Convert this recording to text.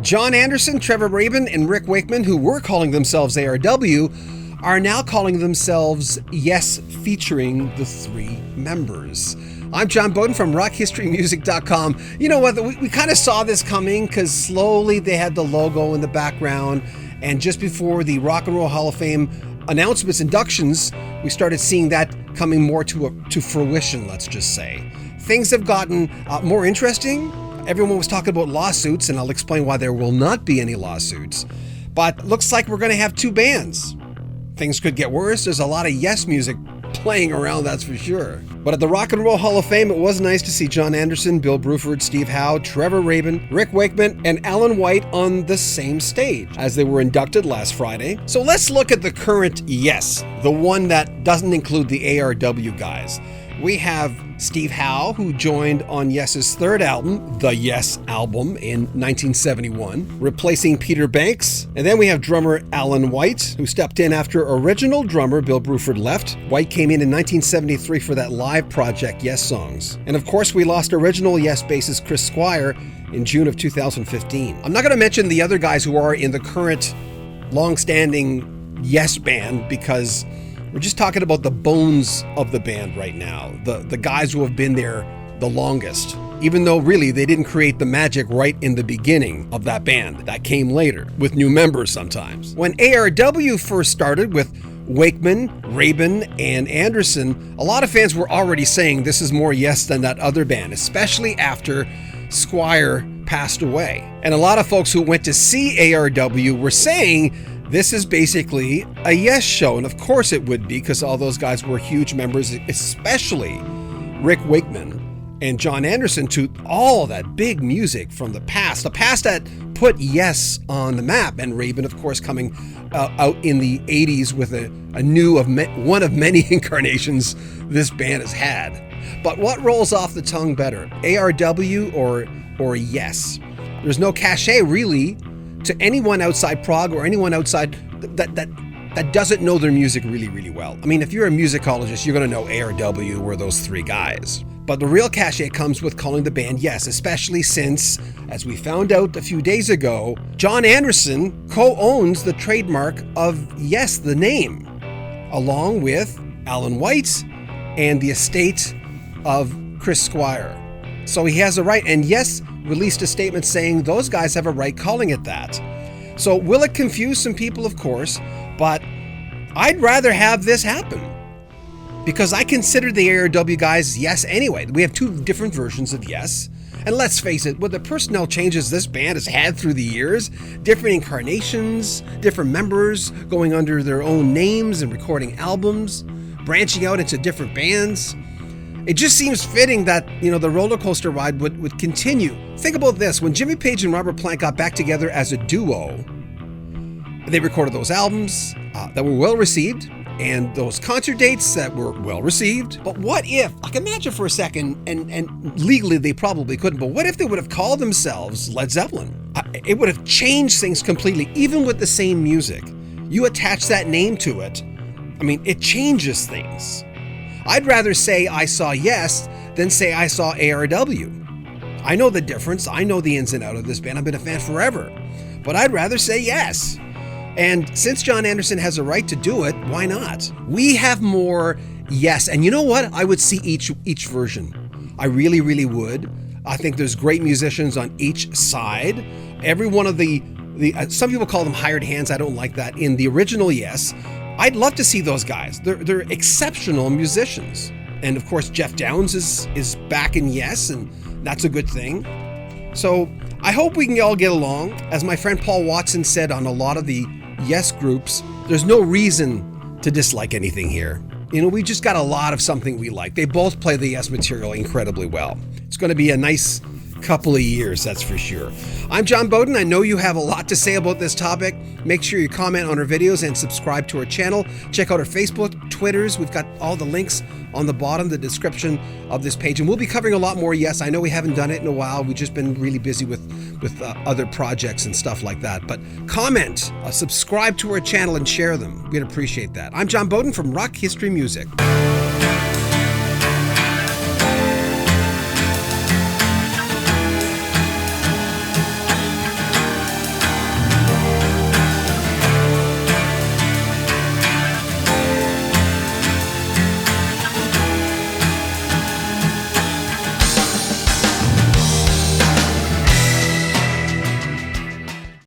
Jon Anderson, Trevor Rabin, and Rick Wakeman, who were calling themselves ARW, are now calling themselves Yes, featuring the three members. I'm John Bowden from rockhistorymusic.com. You know what? We kind of saw this coming because slowly they had the logo in the background, and just before the Rock and Roll Hall of Fame announcements, inductions, we started seeing that coming more to fruition, let's just say. Things have gotten more interesting. Everyone was talking about lawsuits, and I'll explain why there will not be any lawsuits. But looks like we're going to have two bands. Things could get worse. There's a lot of Yes music playing around, that's for sure. But at the Rock and Roll Hall of Fame, it was nice to see Jon Anderson, Bill Bruford, Steve Howe, Trevor Rabin, Rick Wakeman, and Alan White on the same stage as they were inducted last Friday. So let's look at the current Yes, the one that doesn't include the ARW guys. We have Steve Howe, who joined on Yes's third album, The Yes Album, in 1971, replacing Peter Banks. And then we have drummer Alan White, who stepped in after original drummer Bill Bruford left. White came in 1973 for that live project, Yessongs. And of course, we lost original Yes bassist Chris Squire in June of 2015. I'm not going to mention the other guys who are in the current long-standing Yes band because we're just talking about the bones of the band right now, the guys who have been there the longest, even though really they didn't create the magic right in the beginning of that band. That came later, with new members sometimes. When ARW first started with Wakeman, Rabin, and Anderson, a lot of fans were already saying this is more Yes than that other band, especially after Squire passed away. And a lot of folks who went to see ARW were saying this is basically a Yes show, and of course it would be because all those guys were huge members, especially Rick Wakeman and Jon Anderson, to all that big music from the past that put Yes on the map, and Rabin, of course, coming out in the 80s with a new one of many incarnations this band has had. But what rolls off the tongue better, ARW or Yes? There's no cachet really to anyone outside prog or anyone outside that doesn't know their music really, really well. I mean, if you're a musicologist, you're going to know ARW were those three guys. But the real cachet comes with calling the band Yes, especially since, as we found out a few days ago, Jon Anderson co-owns the trademark of Yes, the name, along with Alan White and the estate of Chris Squire. So he has a right, and Yes released a statement saying those guys have a right calling it that. So will it confuse some people? Of course, but I'd rather have this happen because I consider the ARW guys Yes anyway. We have two different versions of Yes, and let's face it, with the personnel changes this band has had through the years, different incarnations, different members going under their own names and recording albums, branching out into different bands, it just seems fitting that, the roller coaster ride would continue. Think about this. When Jimmy Page and Robert Plant got back together as a duo, they recorded those albums that were well received and those concert dates that were well received. But what if, imagine for a second, and legally they probably couldn't, but what if they would have called themselves Led Zeppelin? It would have changed things completely, even with the same music. You attach that name to it, it changes things. I'd rather say I saw Yes than say I saw ARW. I know the difference. I know the ins and outs of this band. I've been a fan forever. But I'd rather say Yes. And since Jon Anderson has a right to do it, why not? We have more Yes. And you know what? I would see each version. I really, really would. I think there's great musicians on each side. Every one of the some people call them hired hands. I don't like that. In the original Yes, I'd love to see those guys. They're exceptional musicians. And of course, Jeff Downs is back in Yes, and that's a good thing. So I hope we can all get along. As my friend Paul Watson said on a lot of the Yes groups, there's no reason to dislike anything here. We just got a lot of something we like. They both play the Yes material incredibly well. It's going to be a nice couple of years, that's for sure. I'm John Bowden. I know you have a lot to say about this topic. Make sure you comment on our videos and subscribe to our channel. Check out our Facebook, Twitters. We've got all the links on the bottom, the description of this page. And we'll be covering a lot more Yes. I know we haven't done it in a while. We've just been really busy with other projects and stuff like that. But comment, subscribe to our channel, and share them. We'd appreciate that. I'm John Bowden from Rock History Music.